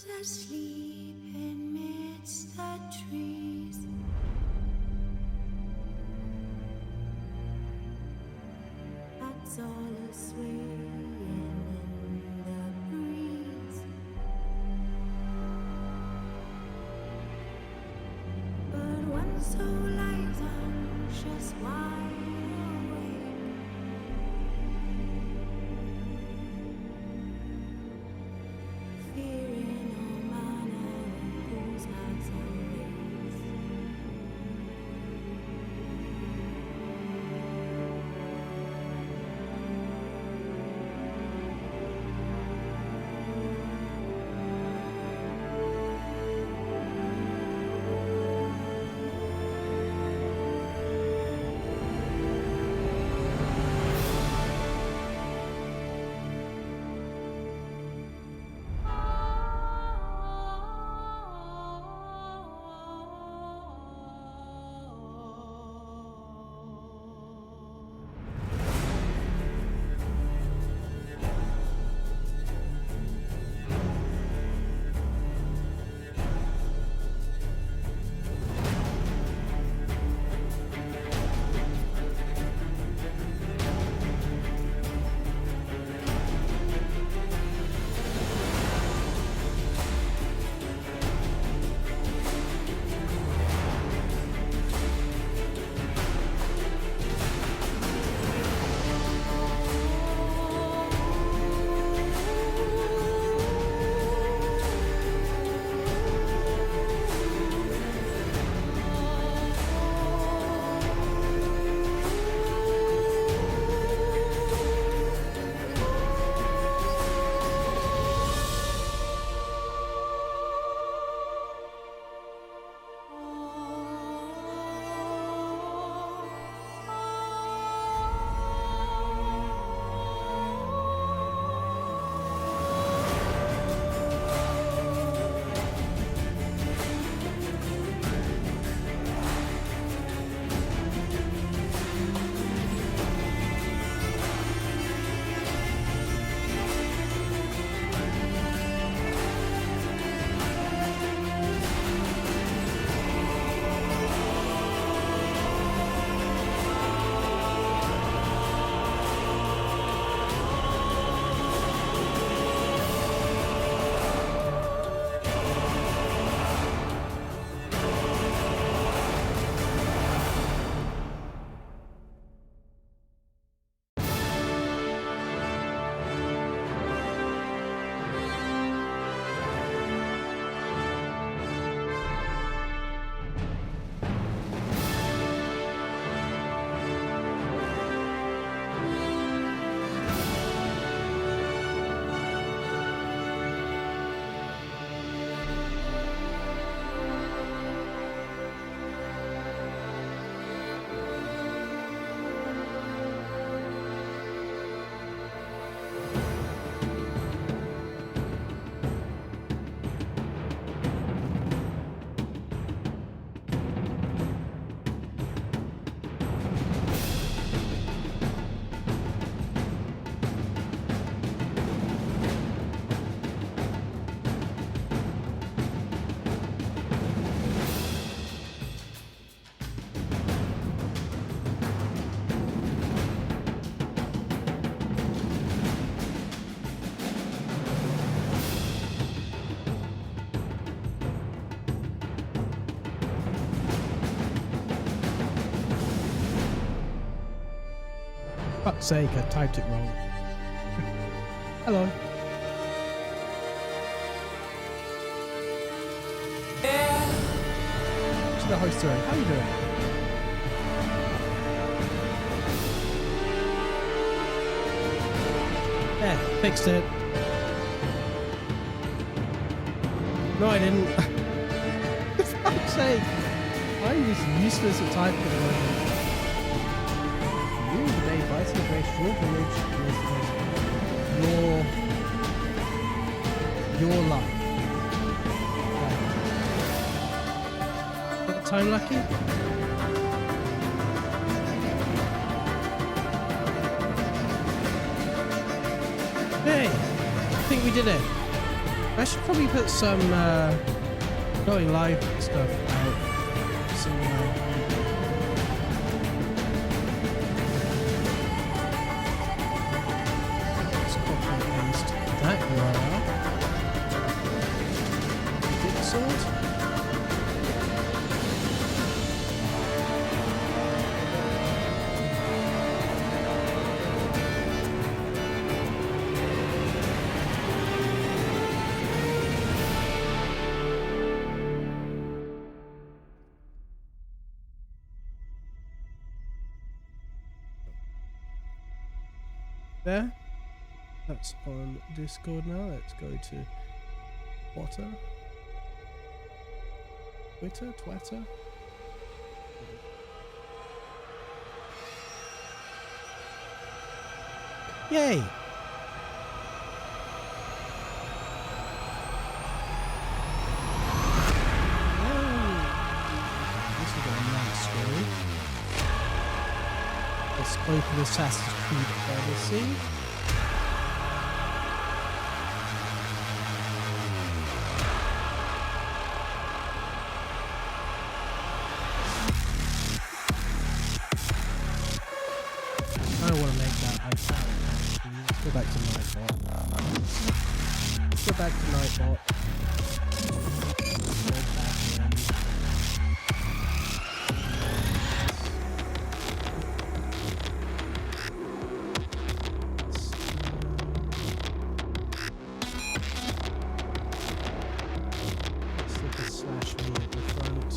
was asleep amidst the trees. Bats all a-swaying in the breeze. But one soul lies anxious, wide awake. Fearing all manner of fools, hearts and ways. Fuck's sake, I typed it wrong. Hello. To the host room. How you doing? Yeah, fixed it. No, I didn't. For fuck's sake. I'm just useless at typing at the moment. You today by celebration your village is your luck. Got the tone lucky? Hey, I think we did it. I should probably put some going live stuff out. Some, let's copy and paste that URL. Good sword. There. That's on Discord now. Let's go to Twitter. Yay! This is a nice story. Let's open Assassin's Creed Odyssey. I don't want to make that. I can't actually. Let's go back to Nightbot. Let's go back to Nightbot. Go back in. Slip a slash me at the front.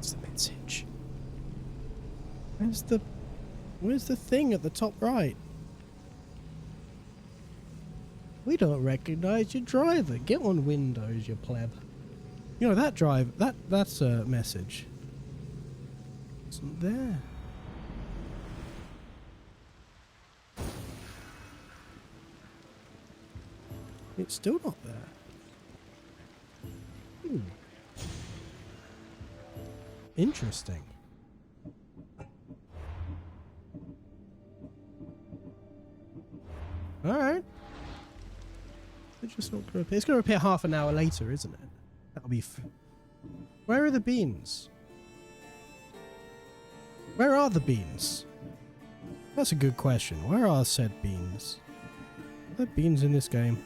The message. Where's the thing at the top right? We don't recognize your driver. Get on Windows, you pleb. You know that that's a message. Isn't there? It's still not there. Interesting. Alright. It's just not going to appear. It's going to appear half an hour later, isn't it? That'll be Where are the beans? Where are the beans? That's a good question. Where are said beans? Are there beans in this game?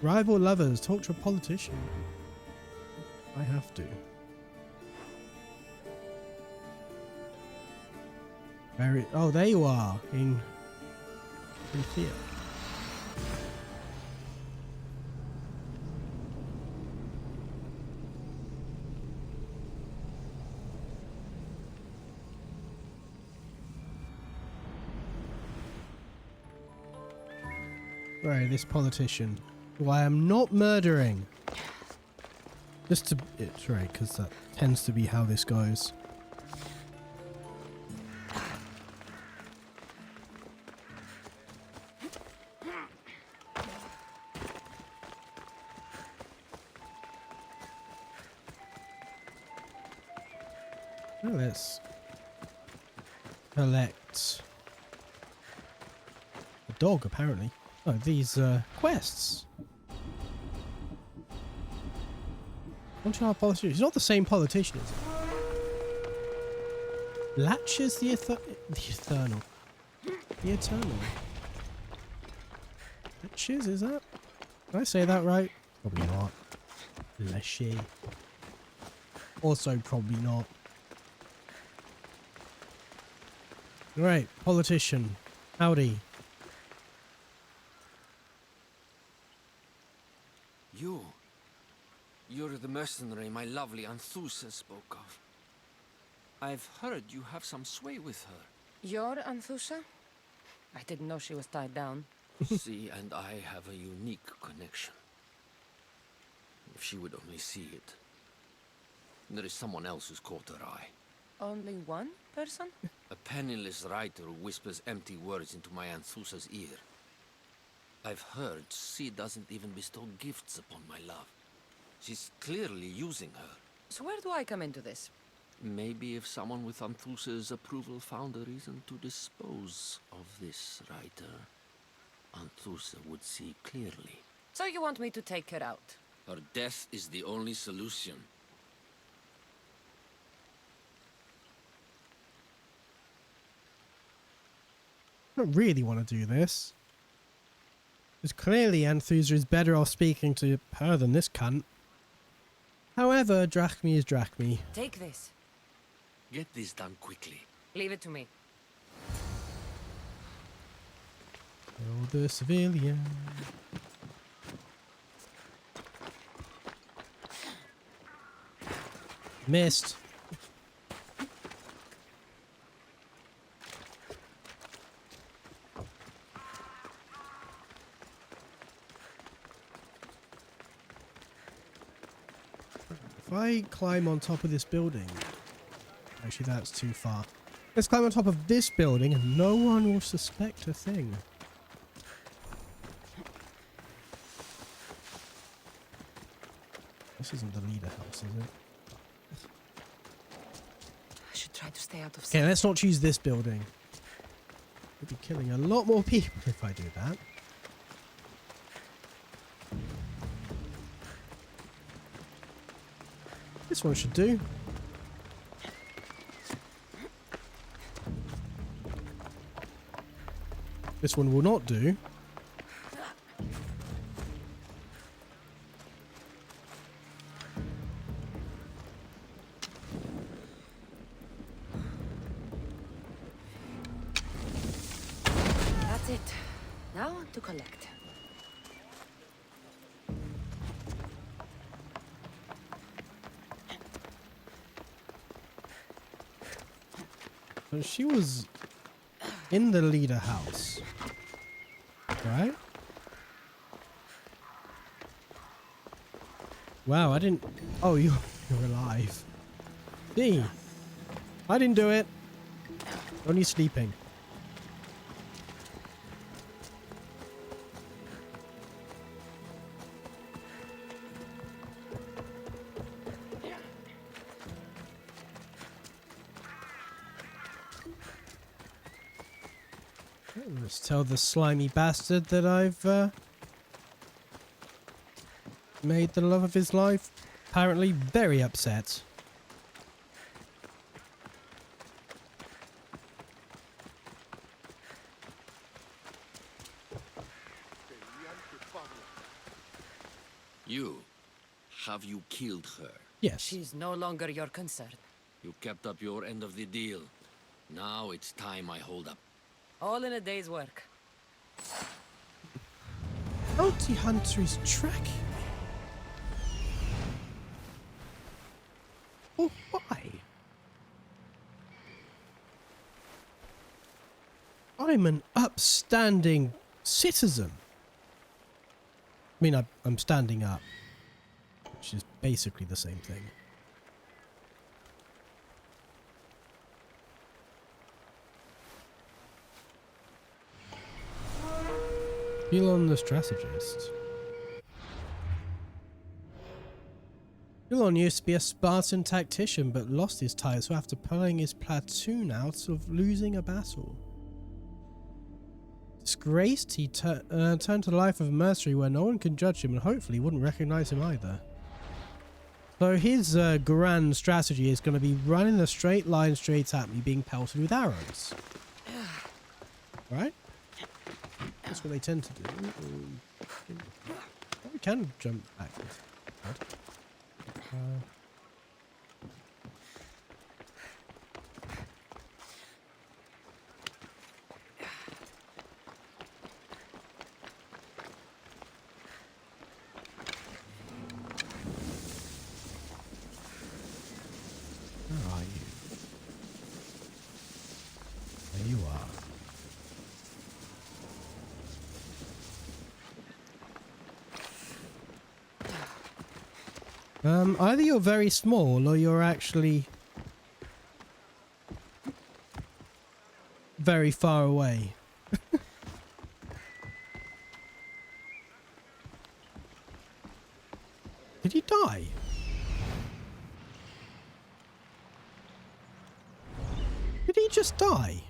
Rival lovers, talk to a politician. I have to. Oh, there you are in theatre. Right, this politician, who I am not murdering. Just to, it's right, because that tends to be how this goes. Well, let's collect a dog, apparently. Oh, these quests. One-child politician. He's not the same politician, is he? Latches the Eternal. The Eternal. Latches, is that? Did I say that right? Probably not. Lashy. Also, probably not. Right, politician. Howdy. You're the mercenary my lovely Anthusa spoke of. I've heard you have some sway with her. You're Anthusa? I didn't know she was tied down. She and I have a unique connection. If she would only see it. There is someone else who's caught her eye. Only one person? A penniless writer who whispers empty words into my Anthusa's ear. I've heard she doesn't even bestow gifts upon my love. She's clearly using her. So where do I come into this? Maybe if someone with Anthusa's approval found a reason to dispose of this writer, Anthusa would see clearly. So you want me to take her out? Her death is the only solution. I don't really want to do this. Because clearly Anthusa is better off speaking to her than this cunt. However, drachmi is drachmi. Take this. Get this done quickly. Leave it to me. Oh, the civilian. Missed. If I climb on top of this building... Actually, that's too far. Let's climb on top of this building and no one will suspect a thing. This isn't the leader house, is it? I should try to stay out of sight. Okay, let's not choose this building. We'll be killing a lot more people if I do that. This one should do. This one will not do. That's it. Now to collect. So she was in the leader house, right? Wow, I didn't... Oh, you're alive. D. I didn't do it. Only sleeping. Let's tell the slimy bastard that I've made the love of his life apparently very upset. Have you killed her? Yes. She's no longer your concern. You kept up your end of the deal. Now it's time I hold up. All in a day's work. Bounty Hunter is tracking me. Oh, why? I'm an upstanding citizen. I mean, I'm standing up, which is basically the same thing. Elon the strategist. Elon used to be a Spartan tactician, but lost his title after pulling his platoon out of losing a battle. Disgraced, he turned to the life of a mercenary where no one can judge him and hopefully wouldn't recognize him either. So his grand strategy is going to be running a straight line straight at me, being pelted with arrows. Right? That's what they tend to do. We can jump backwards. Either you're very small or you're actually very far away. Did he die? Did he just die?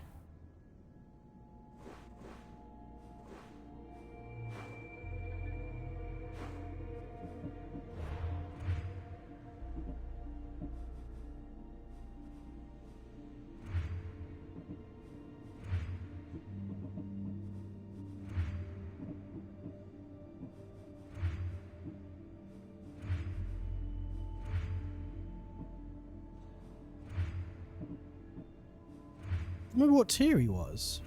Remember what tier he was?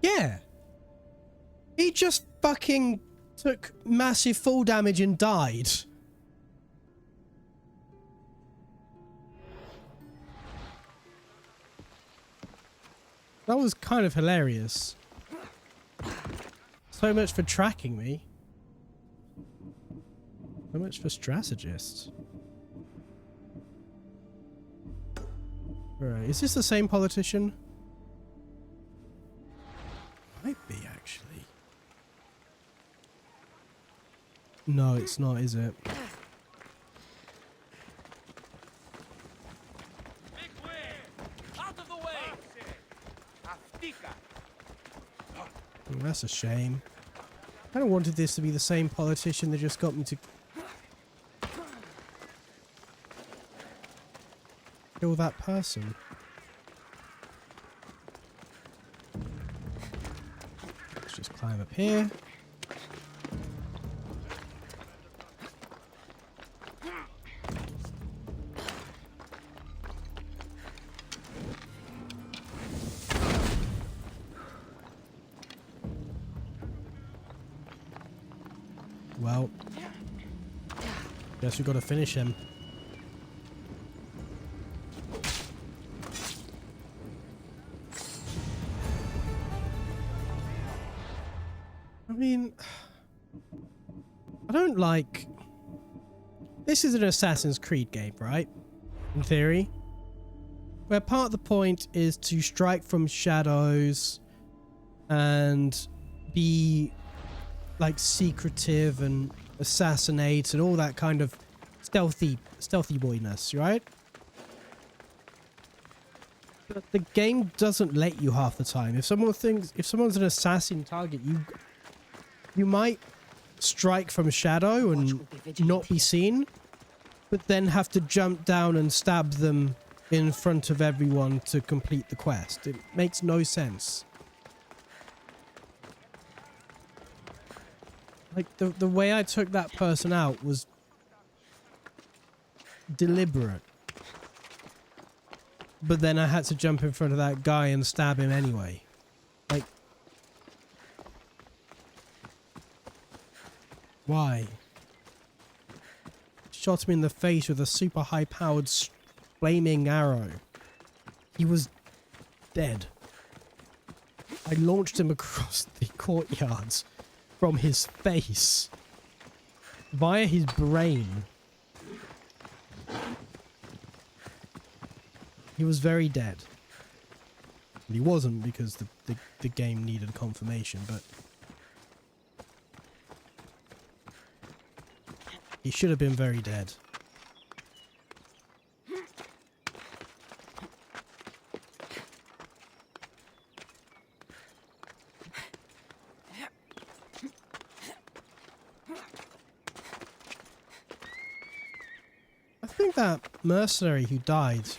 Yeah. He just fucking took massive fall damage and died. That was kind of hilarious. So much for tracking me. So much for strategists. Right, is this the same politician? Might be, actually. No, it's not, is it? Out of the way! Oh, that's a shame. I kind of wanted this to be the same politician that just got me to kill that person. Let's just climb up here. Well, guess we got to finish him. I mean, I don't like... This is an Assassin's Creed game, right? In theory. Where part of the point is to strike from shadows and be like secretive and assassinate and all that kind of stealthy boyness, right? But the game doesn't let you half the time. If someone's an assassin target, you might strike from shadow and not be seen, but then have to jump down and stab them in front of everyone to complete the quest. It makes no sense. Like, the way I took that person out was deliberate. But then I had to jump in front of that guy and stab him anyway. Like, why? Shot him in the face with a super high-powered flaming arrow. He was dead. I launched him across the courtyards from his face via his brain. He was very dead. But he wasn't, because the game needed confirmation, but he should have been very dead. I think that mercenary who died,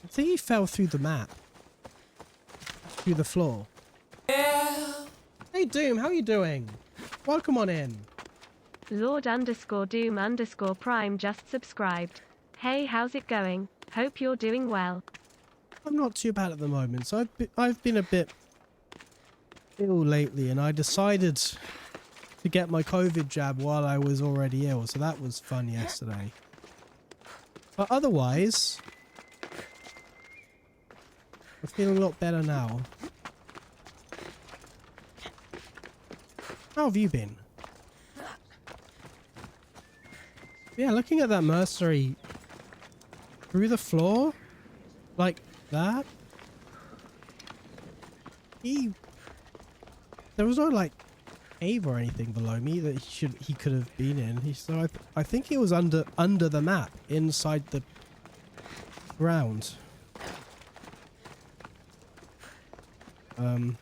I think he fell through the map. Through the floor. Hey Doom, how are you doing? Welcome on in. Lord_Doom_Prime just subscribed. Hey, how's it going? Hope you're doing well. I'm not too bad at the moment. So I've been a bit ill lately, and I decided to get my COVID jab while I was already ill. So that was fun yesterday. But otherwise, I'm feeling a lot better now. How have you been? Yeah, looking at that mercenary through the floor, like that, there was no like cave or anything below me that he could have been in. So I think he was under the map, inside the ground.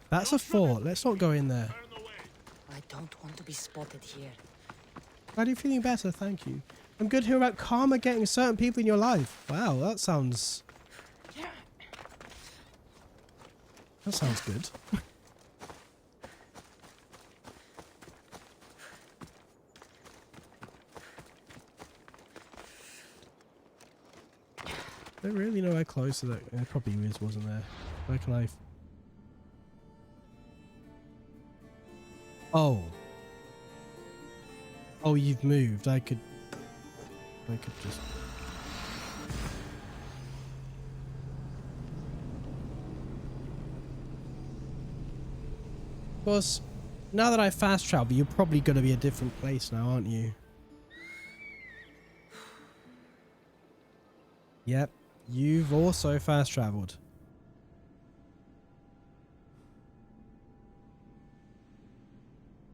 That's a fort. Let's not go in there. I don't want to be spotted here. Glad you're feeling better, thank you. I'm good to hear about karma getting certain people in your life. Wow, that sounds good. I don't really know how close to that. It probably wasn't there. Where can I? Oh. Oh, you've moved. I could just. Of course, now that I fast travel, you're probably going to be a different place now, aren't you? Yep. You've also fast traveled.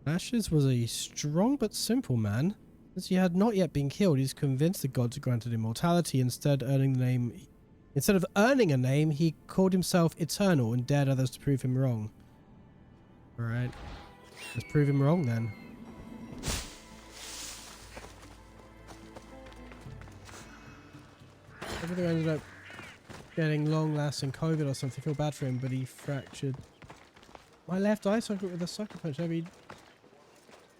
Ashes was a strong but simple man. Since he had not yet been killed, he's convinced the gods granted immortality. Instead of earning a name, he called himself eternal and dared others to prove him wrong. Alright. Let's prove him wrong then. Everything ended up getting long-lasting COVID or something. I feel bad for him, but he fractured my left eye socket with a sucker punch. Every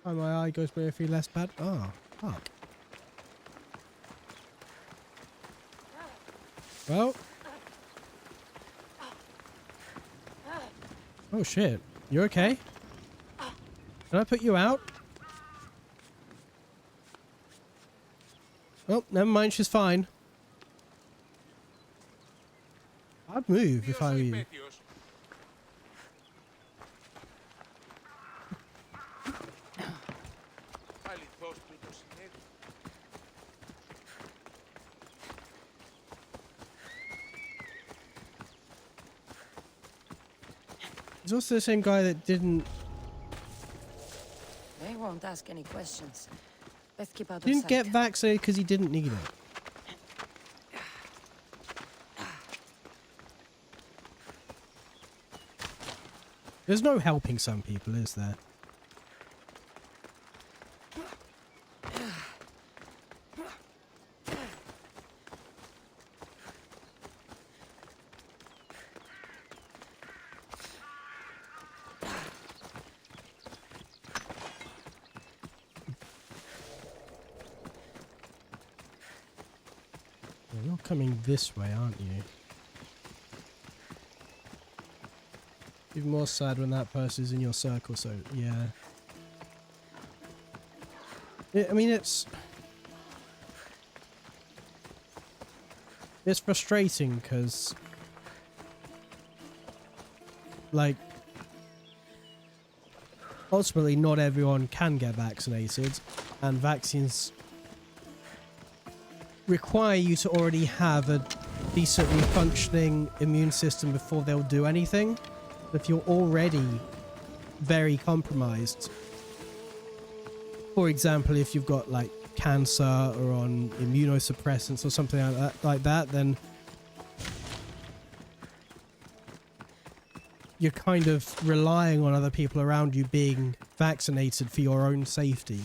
time my eye goes by, I feel less bad. Oh, fuck. Well. Oh shit. You okay? Can I put you out? Oh, never mind. She's fine. I'd move if I were you. He's also the same guy that didn't won't ask any questions. Best keep out of sight. Didn't get vaccinated because he didn't need it. There's no helping some people, is there? You're coming this way, aren't you? Even more sad when that person's in your circle, so yeah. I mean, it's frustrating because, like, ultimately not everyone can get vaccinated, and vaccines require you to already have a decently functioning immune system before they'll do anything. If you're already very compromised, for example, if you've got like cancer or on immunosuppressants or something like that, then you're kind of relying on other people around you being vaccinated for your own safety.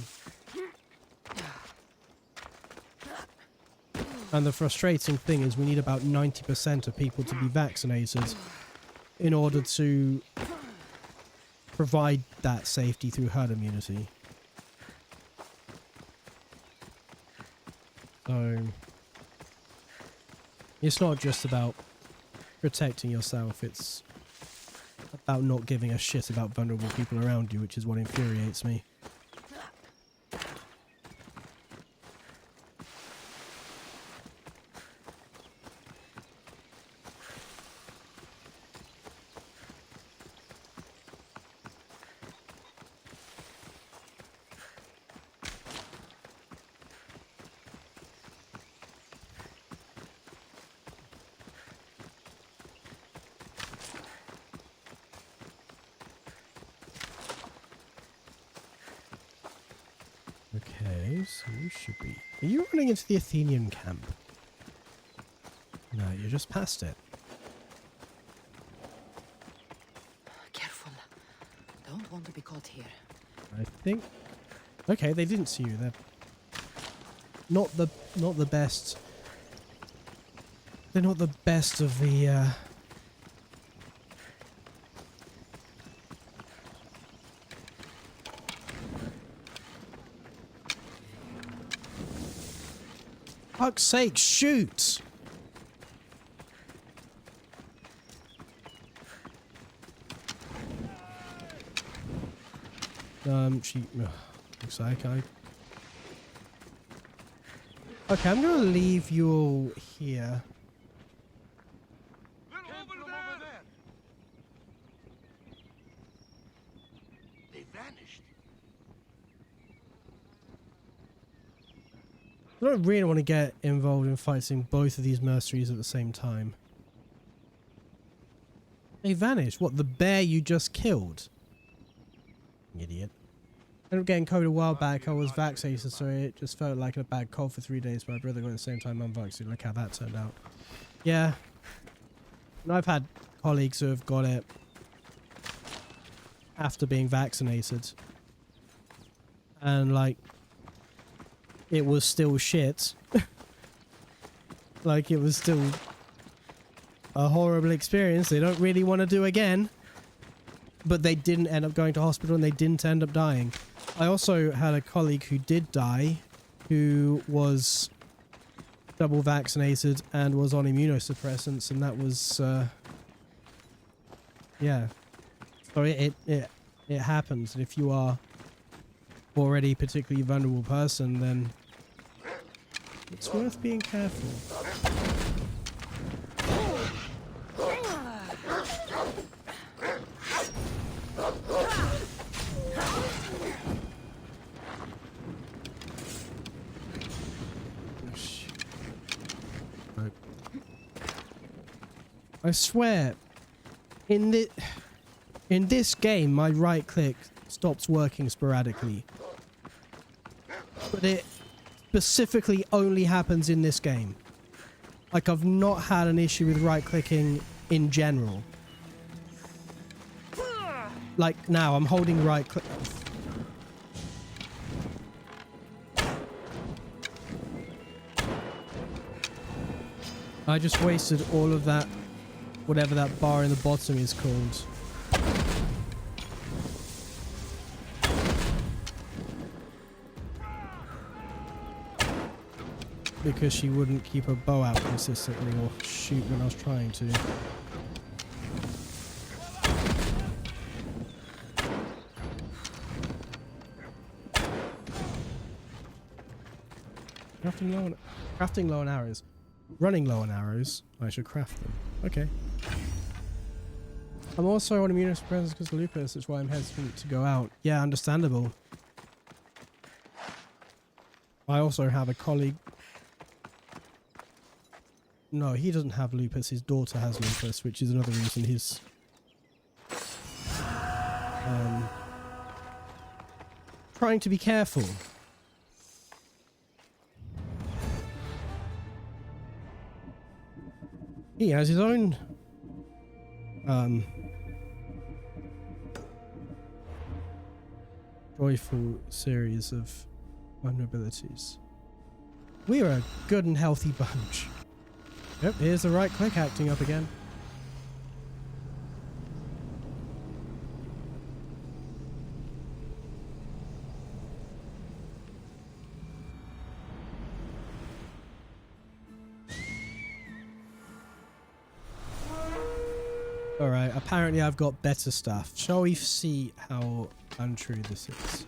And the frustrating thing is we need about 90% of people to be vaccinated in order to provide that safety through herd immunity. So it's not just about protecting yourself, it's about not giving a shit about vulnerable people around you, which is what infuriates me. Are you running into the Athenian camp? No, you're just past it. Careful. Don't want to be caught here. I think. Okay, they didn't see you. They're not the best. They're not the best of the. Fuck's sake! Shoot! She looks like I. Okay, I'm gonna leave you all here. They vanished. I don't really want to get involved in fighting both of these mercenaries at the same time. They vanished. What, the bear you just killed? Idiot. I ended up getting COVID a while back. I was vaccinated, so it just felt like a bad cold for 3 days, but my brother got it at the same time I'm vaccinated. Look how that turned out. Yeah. And I've had colleagues who have got it after being vaccinated. And, like, it was still shit. Like, it was still a horrible experience they don't really want to do again. But they didn't end up going to hospital and they didn't end up dying. I also had a colleague who did die, who was double vaccinated and was on immunosuppressants, and that was, yeah. So it happens, and if you are already a particularly vulnerable person, then it's worth being careful. I swear, in this game, my right click stops working sporadically. But it specifically only happens in this game. Like, I've not had an issue with right clicking in general. Like, now I'm holding right click. I just wasted all of that, whatever that bar in the bottom is called. Because she wouldn't keep her bow out consistently or shoot when I was trying to. Crafting low on arrows. Running low on arrows. I should craft them. Okay. I'm also on immunosuppressants because of lupus, that's why I'm hesitant to go out. Yeah, understandable. I also have a colleague. No, he doesn't have lupus. His daughter has lupus, which is another reason he's trying to be careful. He has his own joyful series of vulnerabilities. We are a good and healthy bunch. Yep, here's the right click acting up again. Alright, apparently I've got better stuff. Shall we see how untrue this is?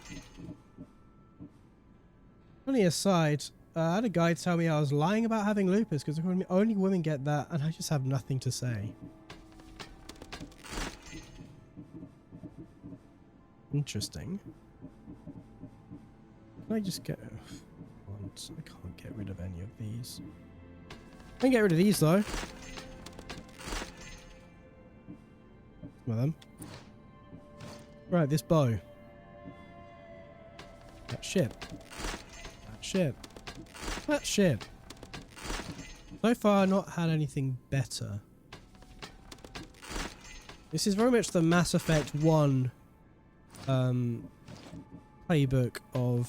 Only aside, I had a guy tell me I was lying about having lupus because only women get that, and I just have nothing to say. Interesting. Can I just get... once? I can't get rid of any of these. I can get rid of these though. Some of them. Right, this bow. That shit. That shit. That shit. So far, not had anything better. This is very much the Mass Effect 1 playbook of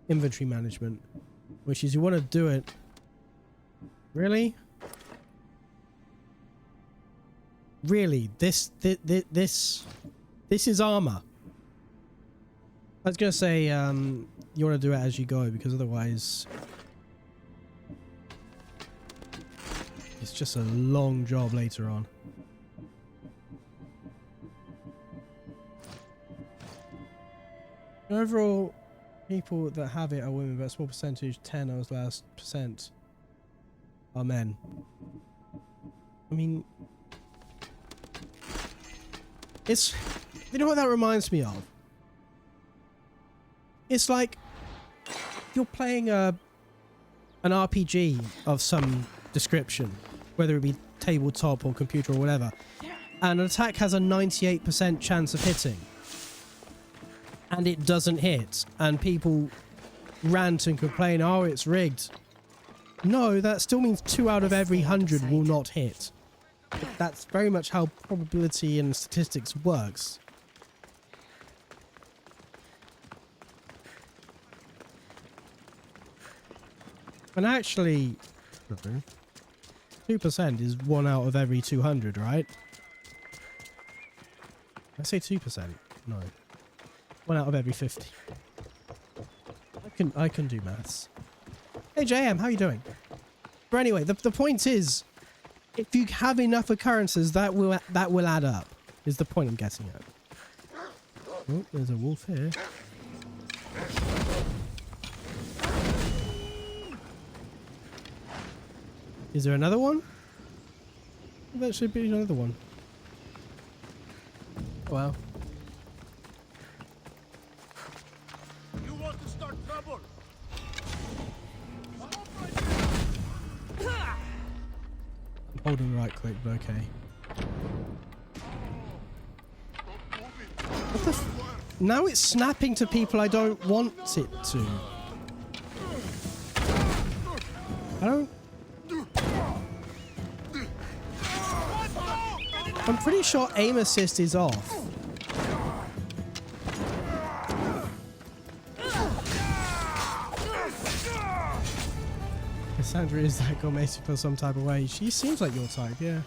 inventory management, which is you want to do it. Really? Really? This is armor. I was gonna say you want to do it as you go, because otherwise it's just a long job later on. Overall, people that have it are women, but a small percentage, 10 I was last %, are men. I mean, it's, you know what that reminds me of? It's like you're playing an RPG of some description, whether it be tabletop or computer or whatever, and an attack has a 98% chance of hitting, and it doesn't hit, and people rant and complain, oh, it's rigged. No, that still means 2 out of every 100 will not hit. That's very much how probability and statistics works. And actually, 2% is 1 out of every 200, right? I say 2%. No. 1 out of every 50. I can do maths. Hey JM, how you doing? But anyway, the point is, if you have enough occurrences, that will add up. Is the point I'm getting at. Oh, there's a wolf here. Is there another one? There should be another one. Wow. You want to start trouble? I'm holding right click, but okay. What the now it's snapping to people I don't want it to. I don't... I'm pretty sure aim assist is off. Cassandra is that girl makes you feel some type of way. She seems like your type, yeah.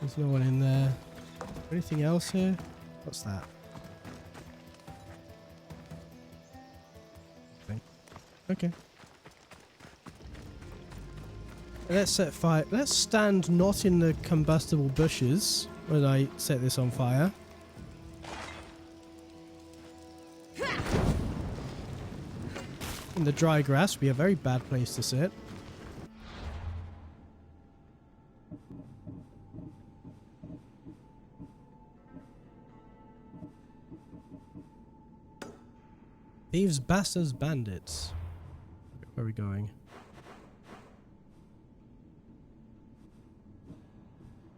There's no one in there. Anything else here? What's that? Nothing. Okay. Let's set fire. Let's stand not in the combustible bushes when I set this on fire. In the dry grass would be a very bad place to sit. Thieves, bastards, bandits. Where are we going?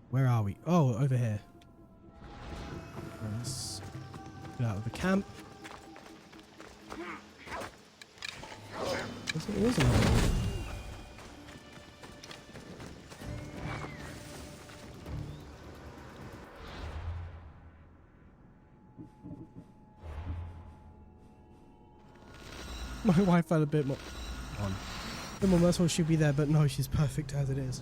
Where are we? Oh, over here. Let's get out of the camp. It was another one. My wife had a bit more... A bit more merciful, she'd be there, but no, she's perfect as it is.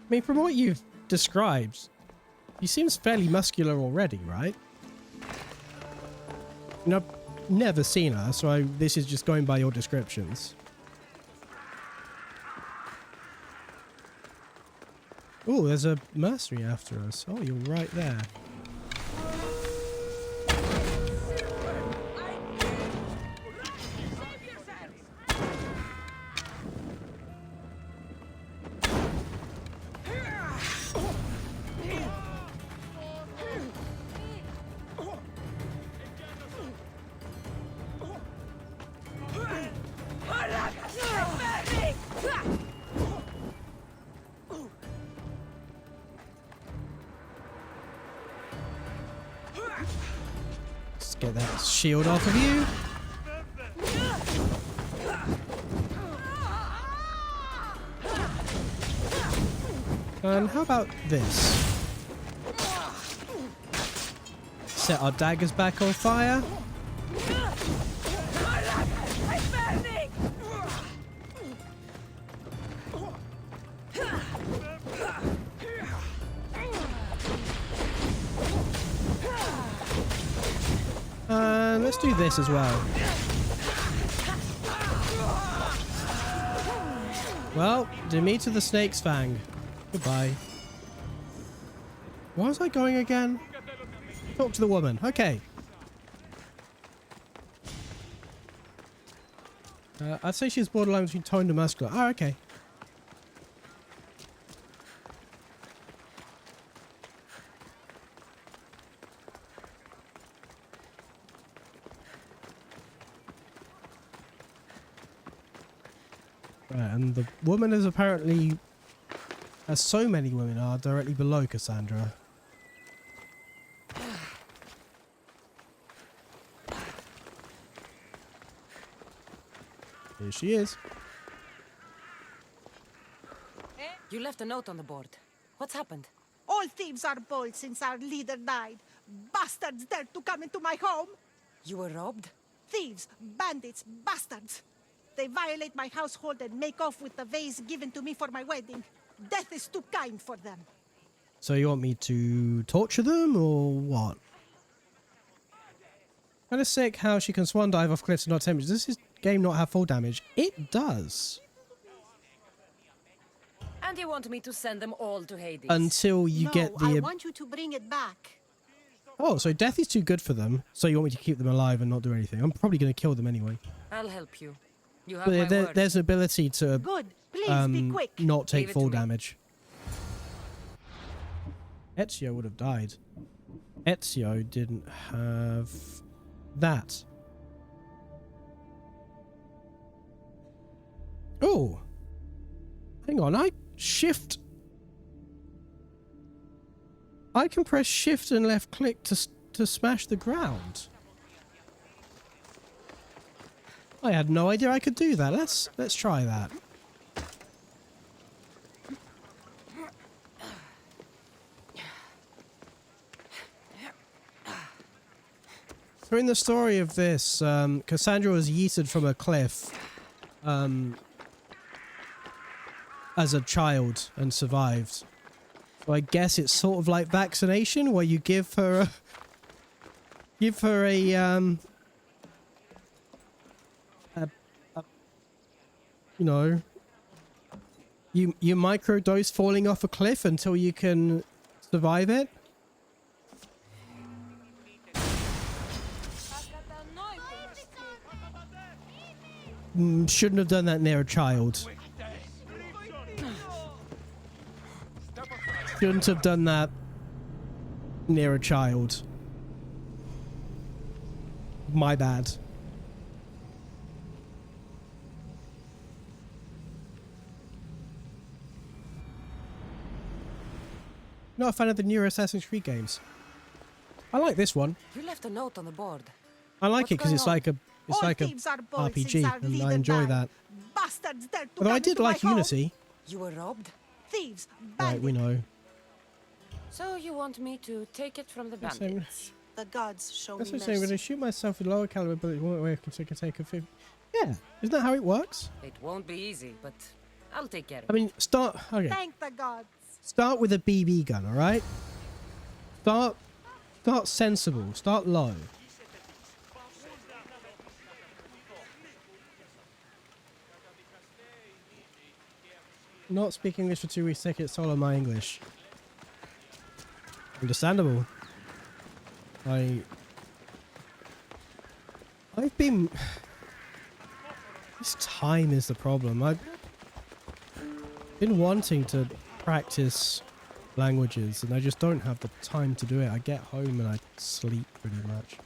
I mean, from what you've described, he seems fairly muscular already, right? You know, I've never seen her, so this is just going by your descriptions. Oh, there's a mercenary after us. Oh, you're right there. Get that shield off of you. And how about this? Set our daggers back on fire. And let's do this as well. Well, do me to the snake's fang. Goodbye. Where was I going again? Talk to the woman. Okay. I'd say she's borderline between toned and muscular. Oh, okay. Right, and the woman is apparently, as so many women are, directly below Cassandra. Here she is. You left a note on the board. What's happened? All thieves are bold since our leader died. Bastards dared to come into my home. You were robbed? Thieves, bandits, bastards. They violate my household and make off with the vase given to me for my wedding. Death is too kind for them. So you want me to torture them or what? Kind of sick how she can swan dive off cliffs and not damage. Does this game not have full damage? It does. And you want me to send them all to Hades? Until you get the... I want you to bring it back. Oh, so death is too good for them. So you want me to keep them alive and not do anything. I'm probably going to kill them anyway. I'll help you. You have But my word. there's an ability to Good. Please be quick. not take Leave it full to me. damage. Ezio would have died. Ezio didn't have that. Oh, hang on. I can press shift and left click to smash the ground. I had no idea I could do that. Let's try that. So in the story of this, Cassandra was yeeted from a cliff as a child and survived. So I guess it's sort of like vaccination, where you give her a you know, you microdose falling off a cliff until you can survive it. Shouldn't have done that near a child. Shouldn't have done that near a child. My bad. Not a fan of the newer Assassin's Creed games. I like this one. You left a note on the board. I like it What's because going it's like a All thieves are bold since RPG, our and leader I enjoy died. that. Bastards dared to Although come I did into like my home. Unity. You were robbed? Thieves, Right, bandits. we know. So you want me to take it from the That's bandits? The gods show That's me what I'm saying. When I mercy. shoot myself with lower caliber bullets, one way I can take a 50. Yeah, isn't that how it works? It won't be easy, but I'll take care of I mean, start. Okay, Thank the gods. start with a BB gun. All right. Start sensible. Start low. Not speak English for 2 weeks. Take it solo my English. Understandable. I've been... This time is the problem. I've been wanting to practice languages and I just don't have the time to do it. I get home and I sleep pretty much.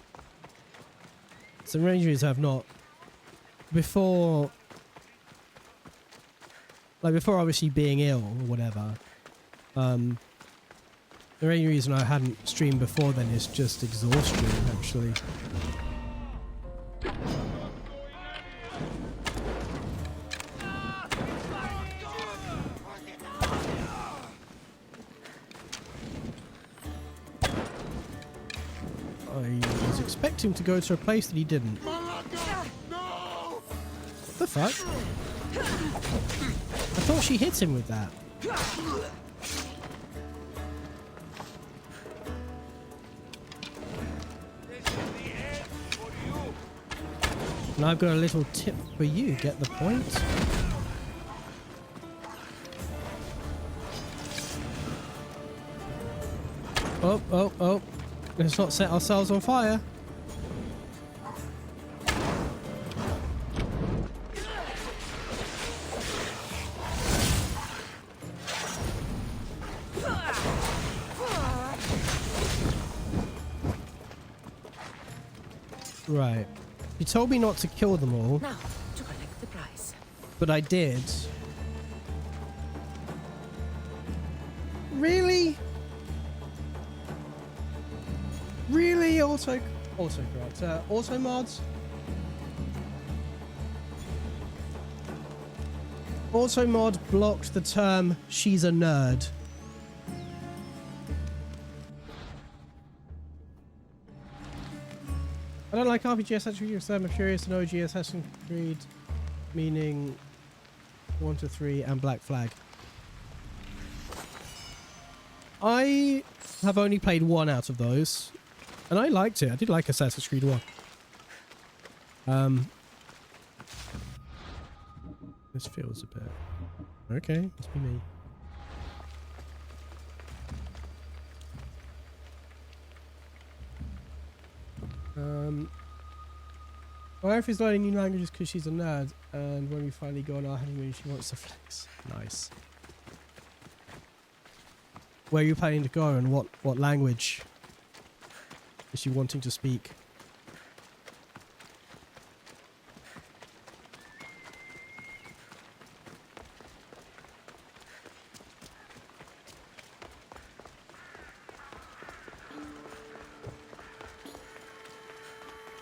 Some injuries I've not... Before obviously being ill or whatever, The only reason I hadn't streamed before then is just exhaustion, actually. I was expecting to go to a place that he didn't. What the fuck? I thought she hit him with that. And I've got a little tip for you. Get the point? Oh, oh, oh. Let's not set ourselves on fire. Right. You told me not to kill them all. Now, to collect the prize. But I did. Really? Really? Autocorrect. Auto mods? Auto mod blocked the term "she's a nerd." I don't like RPG Assassin's Creed, so I'm curious to know OG Assassin's Creed, meaning 1 to 3 and Black Flag. I have only played one out of those, and I liked it. I did like Assassin's Creed 1. This feels a bit... Okay, must be me. My wife is learning new languages because she's a nerd, and when we finally go on our honeymoon, she wants to flex. Nice. Where are you planning to go, and what language is she wanting to speak?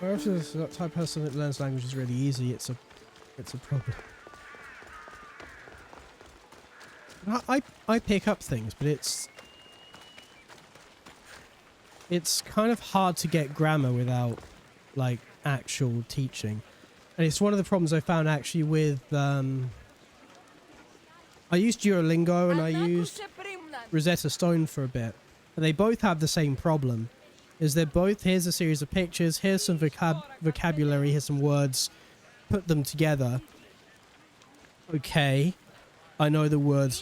If there's that type of person that learns languages really easy, it's a problem. I pick up things, but it's kind of hard to get grammar without like actual teaching, and it's one of the problems I found actually with I used Duolingo and I used Rosetta Stone for a bit, and they both have the same problem. Is they're both, here's a series of pictures, here's some vocabulary, here's some words, put them together. Okay, I know the word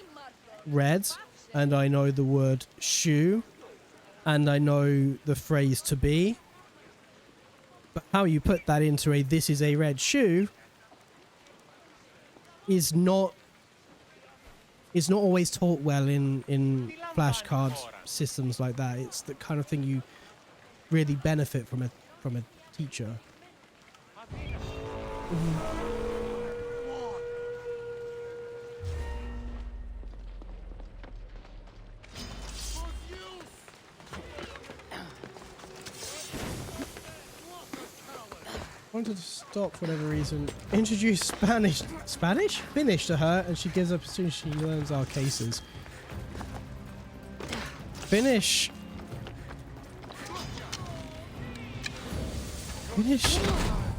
red, and I know the word shoe, and I know the phrase to be. But how you put that into a "this is a red shoe" is not always taught well in flashcard systems like that. It's the kind of thing you really benefit from a teacher. Wanted to stop for whatever reason. Introduce Finnish to her, and she gives up as soon as she learns our cases. Finnish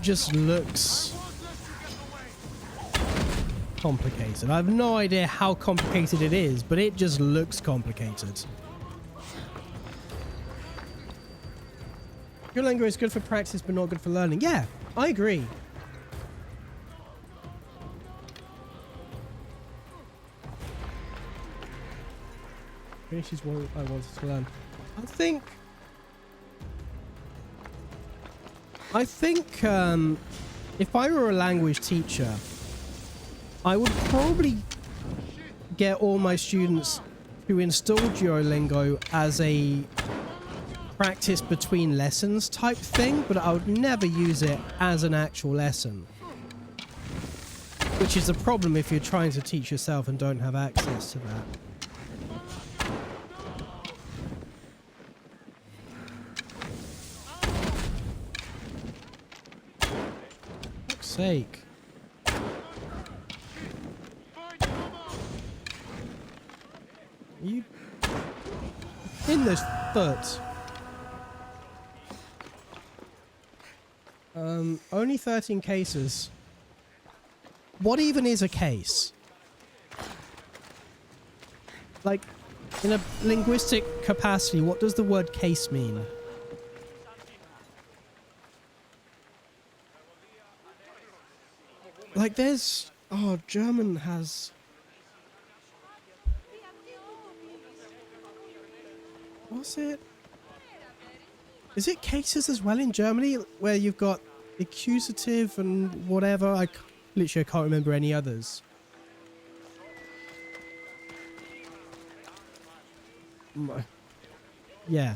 just looks complicated. I have no idea how complicated it is, but it just looks complicated. Duolingo is good for practice, but not good for learning. Yeah, I agree. Finnish is what I wanted to learn. I think if I were a language teacher, I would probably get all my students to install Duolingo as a practice between lessons type thing, but I would never use it as an actual lesson. Which is a problem if you're trying to teach yourself and don't have access to that. sake. You in this foot. Only 13 cases. What even is a case? Like, in a linguistic capacity, what does the word case mean? Like, there's... Oh, German has... What's it? Is it cases as well in Germany, where you've got accusative and whatever? Literally, I can't remember any others. Yeah.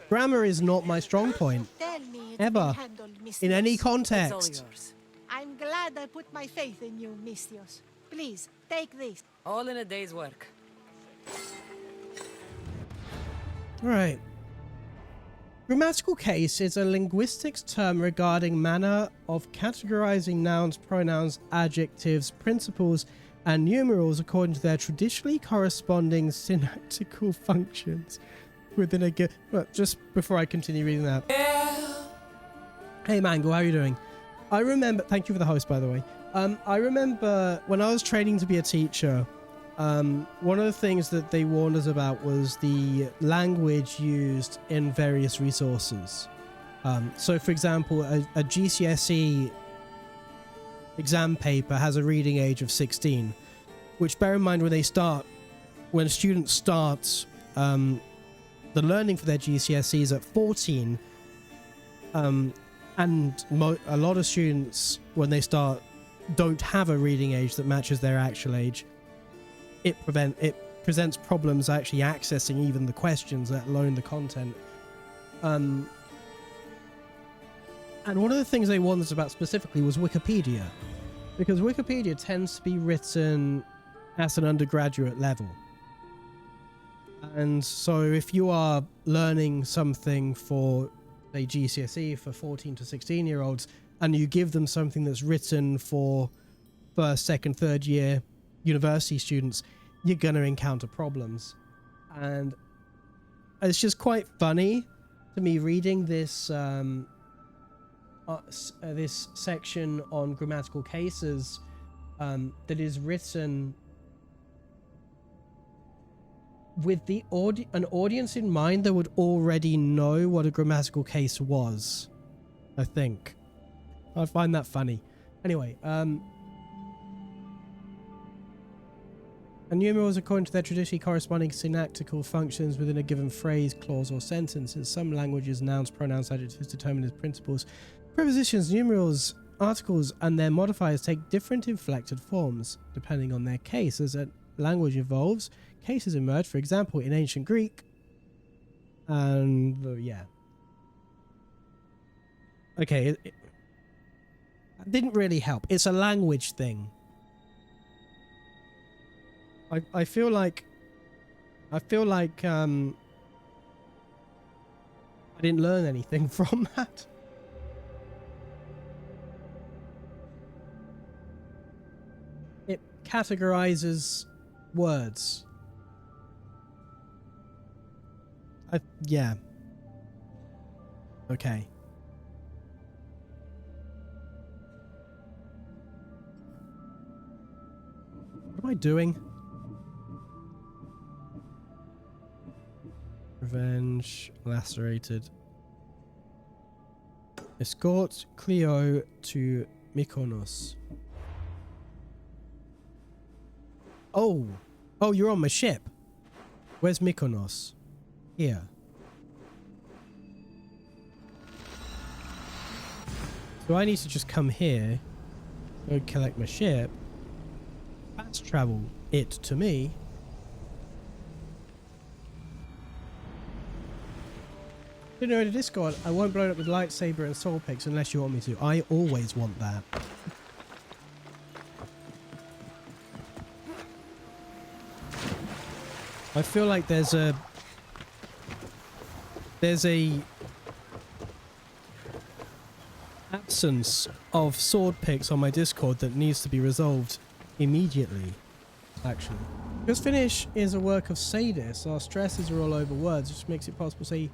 Grammar is not my strong point. Tell me it's Ever. been handled, Mistios. In any It's all context. yours. I'm glad I put my faith in you, Mistios. Please, take this. All in a day's work. Right. Grammatical case is a linguistics term regarding manner of categorizing nouns, pronouns, adjectives, principles, and numerals according to their traditionally corresponding syntactical functions within a... Well, just before I continue reading that. Hey Mangle, how are you doing? I remember... Thank you for the host, by the way. I remember when I was training to be a teacher, one of the things that they warned us about was the language used in various resources. So, for example, a GCSE exam paper has a reading age of 16, which, bear in mind, when a student starts the learning for their GCSEs at 14, and a lot of students, when they start, don't have a reading age that matches their actual age. It presents problems actually accessing even the questions, let alone the content. And one of the things they warned us about specifically was Wikipedia, because Wikipedia tends to be written at an undergraduate level. And so if you are learning something for, say, GCSE for 14 to 16-year-olds, and you give them something that's written for first, second, third year university students, you're going to encounter problems. And it's just quite funny to me reading this this section on grammatical cases that is written with an audience in mind that would already know what a grammatical case was. I think I find that funny. Anyway, and numerals according to their traditionally corresponding syntactical functions within a given phrase, clause, or sentence. In some languages, nouns, pronouns, adjectives determined as principles. Prepositions, numerals, articles, and their modifiers take different inflected forms depending on their case. As a language evolves, cases emerge, for example, in ancient Greek. And, yeah. Okay, it didn't really help. It's a language thing. I feel like I didn't learn anything from that. It categorizes words. Yeah. Okay. What am I doing? Revenge, lacerated. Escort Cleo to Mykonos. Oh, you're on my ship. Where's Mykonos? Here. So I need to just come here, go collect my ship, fast travel it to me. You know, in Discord, I won't blow it up with lightsaber and soul picks unless you want me to. I always want that. I feel like there's a absence of sword picks on my Discord that needs to be resolved immediately, actually. Because Finnish is a work of sadists, our stresses are all over words, which makes it possible to say...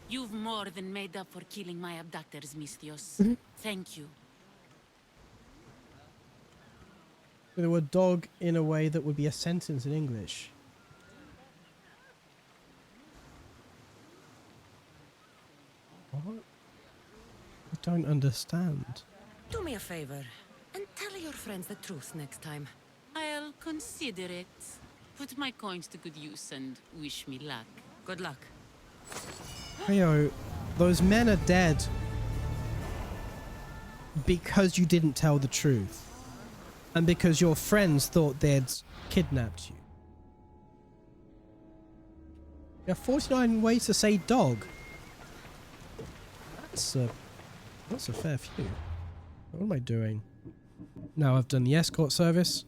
You've more than made up for killing my abductors, Mistios. Thank you. the word dog in a way that would be a sentence in English. What? I don't understand. Do me a favor and tell your friends the truth next time. I'll consider it. Put my coins to good use and wish me luck. Good luck. Rio, those men are dead because you didn't tell the truth. And because your friends thought they'd kidnapped you. You have 49 ways to say dog. That's a fair few. What am I doing? Now I've done the escort service.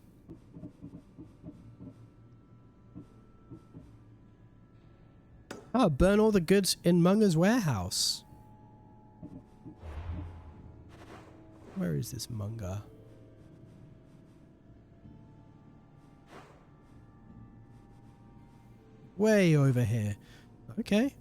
Ah, burn all the goods in Munger's warehouse. Where is this Munger? Way over here. Okay.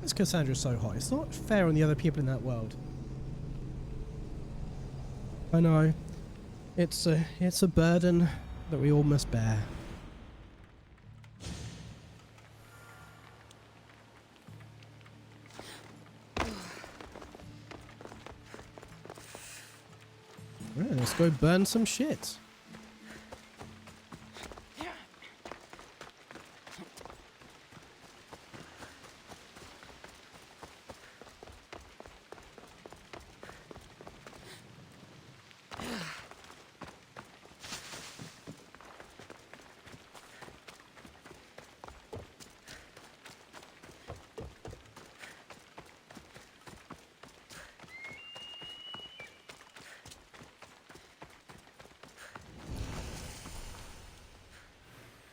This Cassandra's so hot. It's not fair on the other people in that world. I know. It's a burden that we all must bear. Yeah, let's go burn some shit.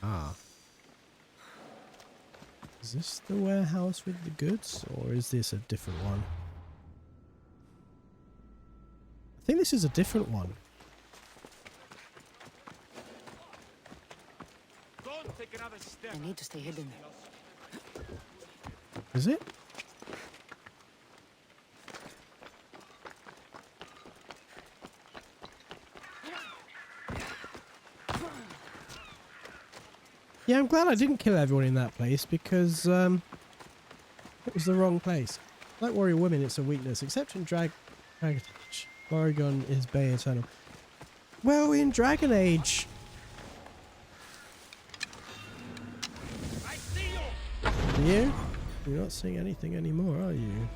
Ah. Is this the warehouse with the goods, or is this a different one? I think this is a different one. Don't take another step. I need to stay hidden. Is it? Yeah, I'm glad I didn't kill everyone in that place because it was the wrong place. Like warrior women, it's a weakness, except in Dragon Age. Oregon is Bay Eternal. Well, in Dragon Age. I see you. You? You're not seeing anything anymore, are you?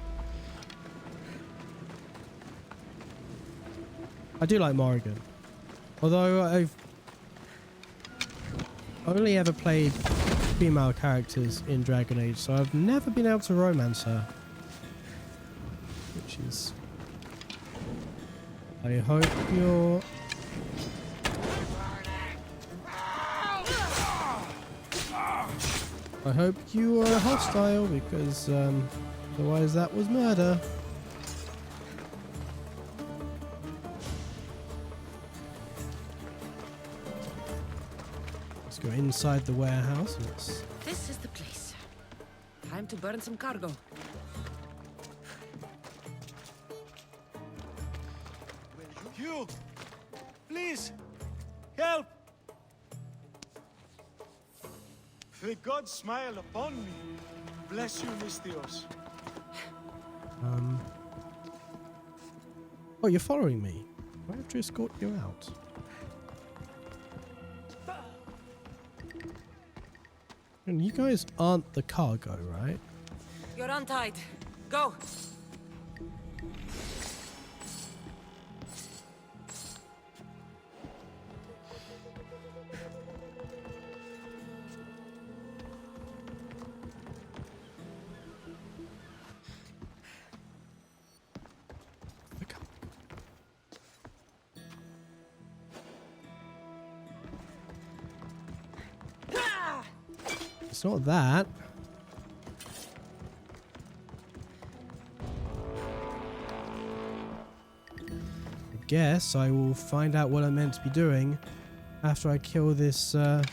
I do like Morrigan. Although I've only ever played female characters in Dragon Age, so I've never been able to romance her. Which is... I hope you're... I hope you are hostile, because otherwise that was murder. Let's go inside the warehouse. Let's... This is the place. Time to burn some cargo. You, please, help. The gods smile upon me. Bless you, Mistios. Oh, you're following me. I have to escort you out. And you guys aren't the cargo, right? You're untied. Go. The cargo. It's not that. I guess I will find out what I'm meant to be doing after I kill this hunt.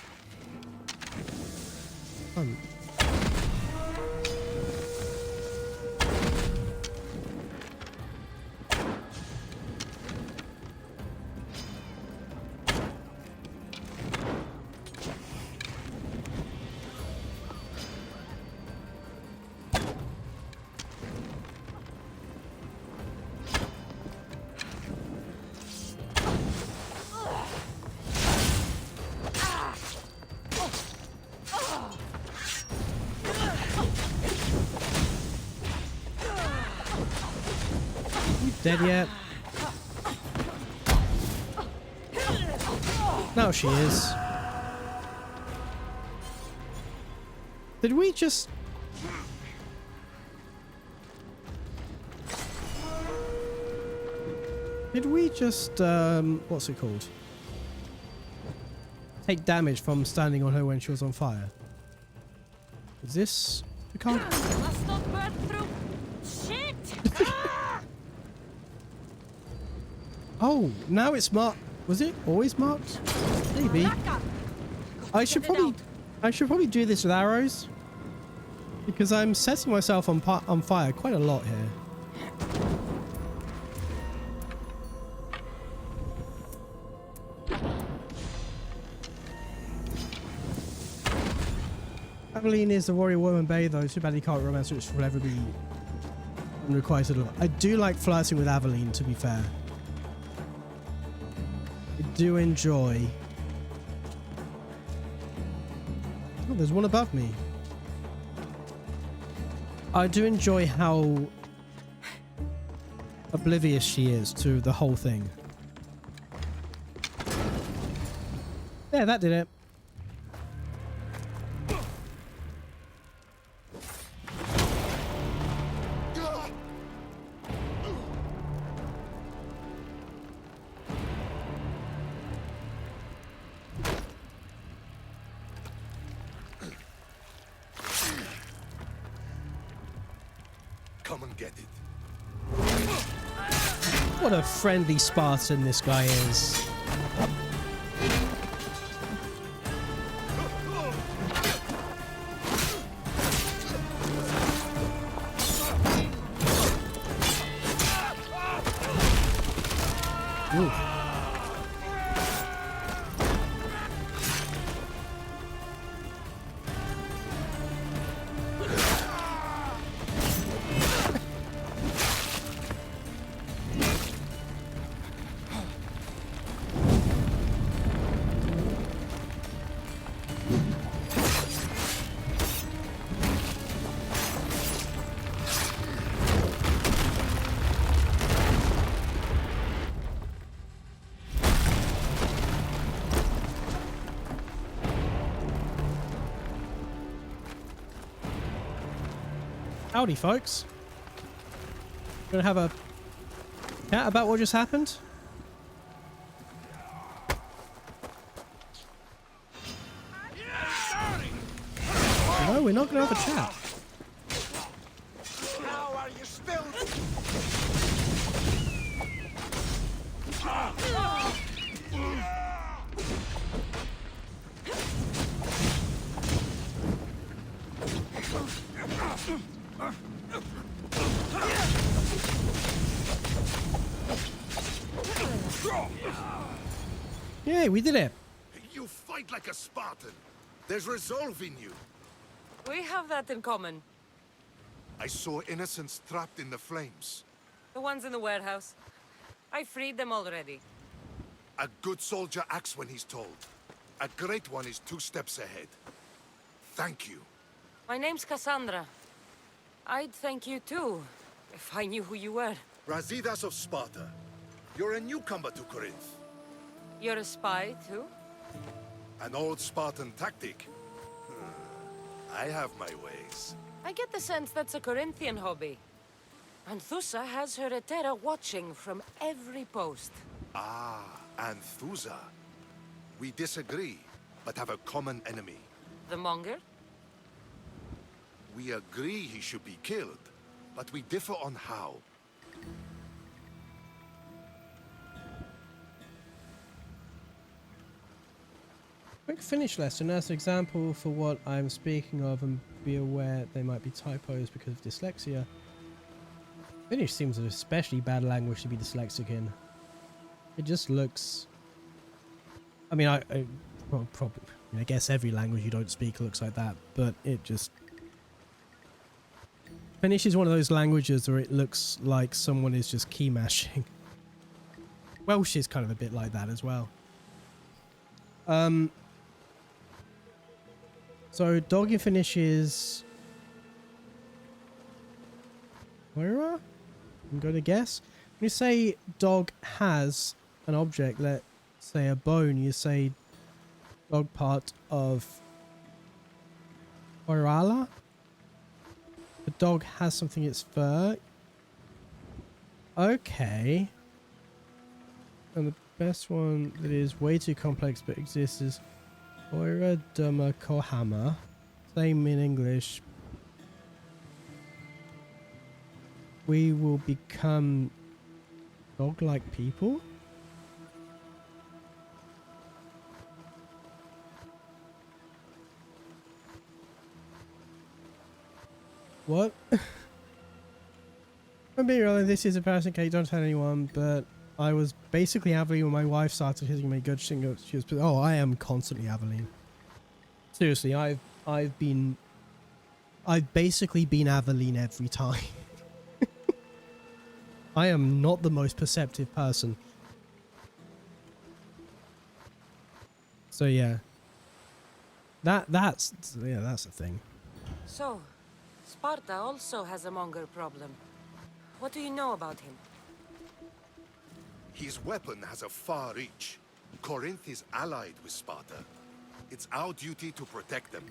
Dead yet? No, she is. Did we just... Did we just, what's it called? Take damage from standing on her when she was on fire? Is this the card? Must not burn through. Shit! Oh, now it's marked. Was it always marked? Maybe. I should probably do this with arrows, because I'm setting myself on fire quite a lot here. Aveline is the warrior woman babe, though. Too bad he can't romance, which will ever be unrequited. I do like flirting with Aveline, to be fair. I do enjoy. Oh, there's one above me. I do enjoy how oblivious she is to the whole thing. Yeah, that did it. Come and get it. What a friendly Spartan this guy is. Ooh. Howdy, folks. Gonna have a chat about what just happened? No, we're not gonna have a chat. How are you still? Yay, we did it. You fight like a Spartan. There's resolve in you. We have that in common. I saw innocents trapped in the flames. The ones in the warehouse. I freed them already. A good soldier acts when he's told. A great one is 2 steps ahead. Thank you. My name's Cassandra. I'd thank you too, if I knew who you were. Razidas of Sparta. You're a newcomer to Corinth. You're a spy too? An old Spartan tactic. I have my ways. I get the sense that's a Corinthian hobby. Anthusa has her Etera watching from every post. Ah, Anthusa. We disagree, but have a common enemy. The Monger? We agree he should be killed, but we differ on how. Quick finish lesson as an example for what I'm speaking of, and be aware they might be typos because of dyslexia. Finnish seems an especially bad language to be dyslexic in. It just looks... I mean, well, probably... I guess every language you don't speak looks like that, but it just... Finnish is one of those languages where it looks like someone is just key mashing. Welsh is kind of a bit like that as well. So dog in Finnish is... Moira? I'm going to guess. When you say dog has an object, let's say a bone, you say dog part of Oirala. The dog has something in its fur. Okay. And the best one that is way too complex but exists is Oira Duma Kohama. Same in English. We will become dog-like people? What? I'm being real, this is a person cake, don't tell anyone, but I was basically Aveline when my wife started hitting me good. She was, oh, I am constantly Aveline. Seriously, I've basically been Aveline every time. I am not the most perceptive person. So yeah. That's the thing. So, Sparta also has a monger problem. What do you know about him? His weapon has a far reach. Corinth is allied with Sparta. It's our duty to protect them.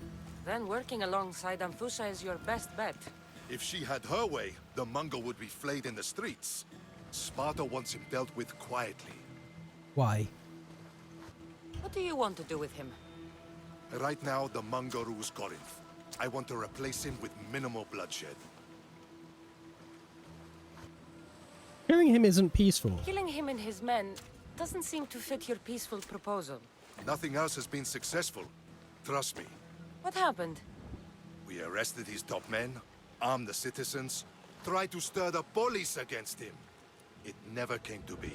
Then working alongside Anthusa is your best bet. If she had her way, the Mongol would be flayed in the streets. Sparta wants him dealt with quietly. Why? What do you want to do with him? Right now, the Mongol rules Corinth. I want to replace him with minimal bloodshed. Killing him isn't peaceful. Killing him and his men doesn't seem to fit your peaceful proposal. Nothing else has been successful. Trust me. What happened? We arrested his top men, armed the citizens, tried to stir the police against him. It never came to be.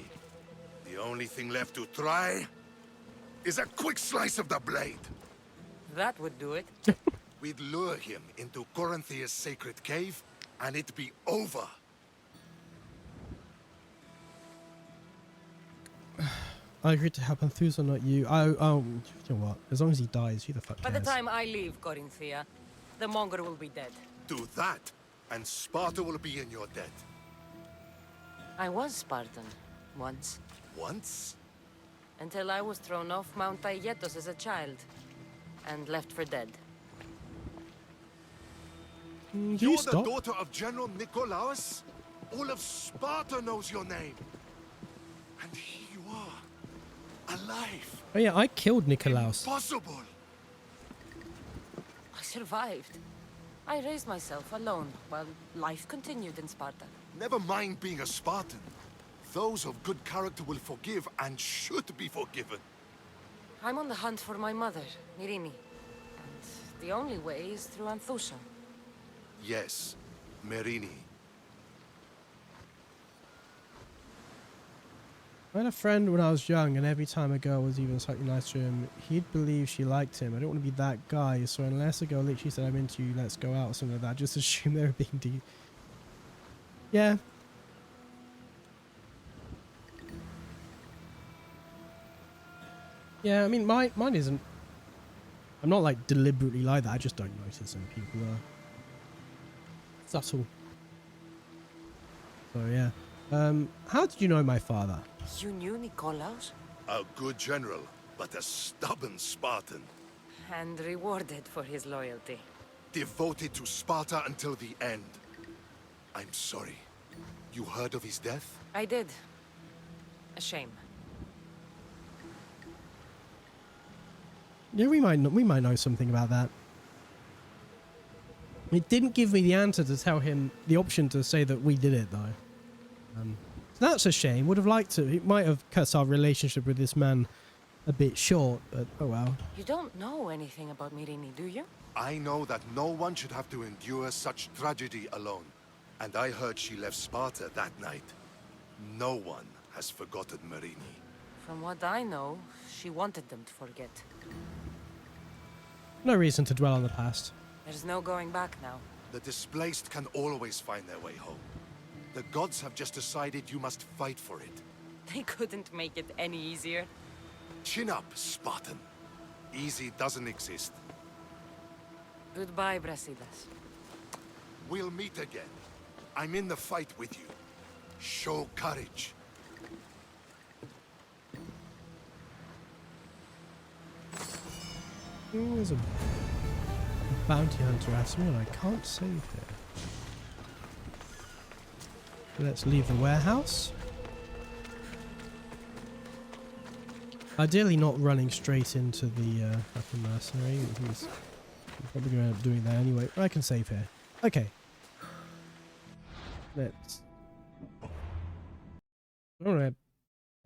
The only thing left to try is a quick slice of the blade. That would do it. We'd lure him into Corinthia's sacred cave, and it'd be over. I agreed to help Anthusa, not you. You know what? As long as he dies, who the fuck By cares? the time I leave Corinthia, the monger will be dead. Do that, and Sparta will be in your debt. I was Spartan, once. Once? Until I was thrown off Mount Aietos as a child, and left for dead. Do You're you the stop? daughter of General Nikolaos? All of Sparta knows your name. And here you are, alive. Oh yeah, I killed Nikolaos. Impossible. I survived. I raised myself alone while life continued in Sparta. Never mind being a Spartan. Those of good character will forgive and should be forgiven. I'm on the hunt for my mother, Mirini. And the only way is through Anthusa. Yes, Merini. I had a friend when I was young, and every time a girl was even slightly nice to him, he'd believe she liked him. I don't want to be that guy, so unless a girl literally said, I'm into you, let's go out, or something like that, just assume they were being deep. Yeah. Yeah, I mean, mine isn't... I'm not, like, deliberately like that, I just don't notice when people are subtle. So, yeah. How did you know my father? You knew Nikolaos? A good general, but a stubborn Spartan. And rewarded for his loyalty. Devoted to Sparta until the end. I'm sorry. You heard of his death? I did. A shame. Yeah, we might know something about that. It didn't give me the answer to tell him the option to say that we did it, though. So that's a shame. Would have liked to. It might have cut our relationship with this man a bit short, but oh well. You don't know anything about Mirini, do you? I know that no one should have to endure such tragedy alone. And I heard she left Sparta that night. No one has forgotten Marini. From what I know, she wanted them to forget. No reason to dwell on the past. There's no going back now. The displaced can always find their way home. The gods have just decided you must fight for it. They couldn't make it any easier. Chin up, Spartan. Easy doesn't exist. Goodbye, Brasidas. We'll meet again. I'm in the fight with you. Show courage. There's a bounty hunter after me and I can't save here. Let's leave the warehouse. Ideally not running straight into the fucking mercenary. He's probably going to end up doing that anyway. I can save here. Okay. Let's... I don't want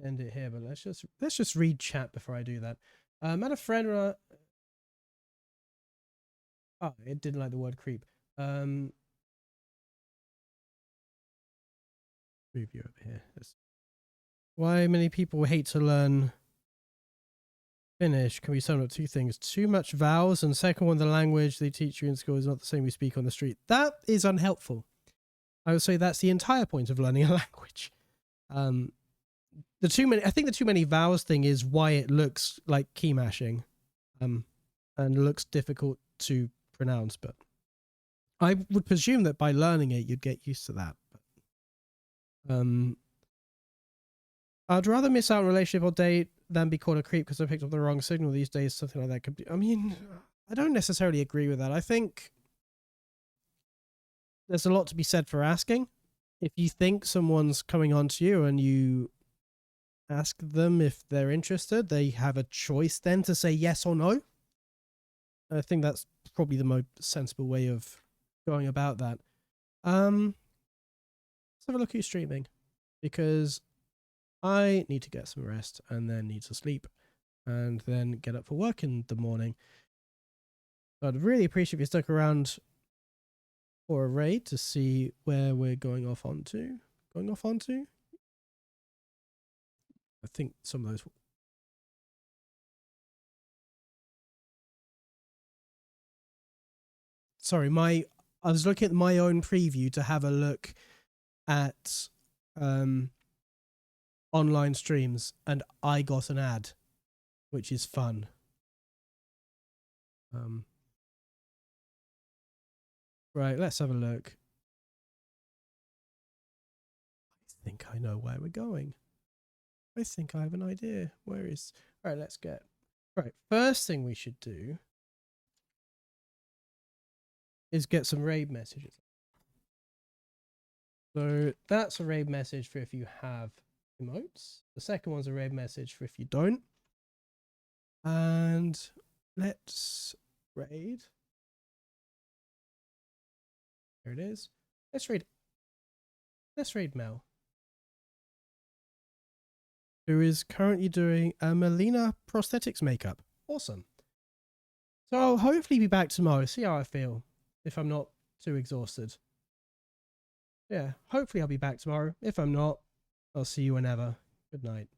to end it here, but let's just read chat before I do that. Met a friend... Oh, it didn't like the word creep. Move you up here. Why many people hate to learn Finnish can be summed up two things. Too much vowels, and second one, the language they teach you in school is not the same we speak on the street. That is unhelpful. I would say that's the entire point of learning a language. I think the too many vowels thing is why it looks like key mashing. And looks difficult to pronounce, but I would presume that by learning it you'd get used to that. But, I'd rather miss out on a relationship or date than be called a creep because I picked up the wrong signal these days. Something like that could be... I mean, I don't necessarily agree with that. I think there's a lot to be said for asking. If you think someone's coming on to you and you ask them if they're interested, they have a choice then to say yes or no. I think that's probably the most sensible way of going about that. Let's have a look at your streaming, because I need to get some rest and then need to sleep and then get up for work in the morning. So I'd really appreciate if you stuck around for a raid to see where we're going off onto. I think some of those... Sorry, I was looking at my own preview to have a look at online streams, and I got an ad, which is fun. Right, let's have a look. I think I know where we're going. I think I have an idea. Where is... Right, let's get... Right, first thing we should do is get some raid messages. So that's a raid message for if you have emotes. The second one's a raid message for if you don't. And let's raid. There it is. Let's raid Mel, who is currently doing a Melina prosthetics makeup. Awesome. So I'll hopefully be back tomorrow. See how I feel. If I'm not too exhausted. Yeah, hopefully I'll be back tomorrow. If I'm not, I'll see you whenever. Good night.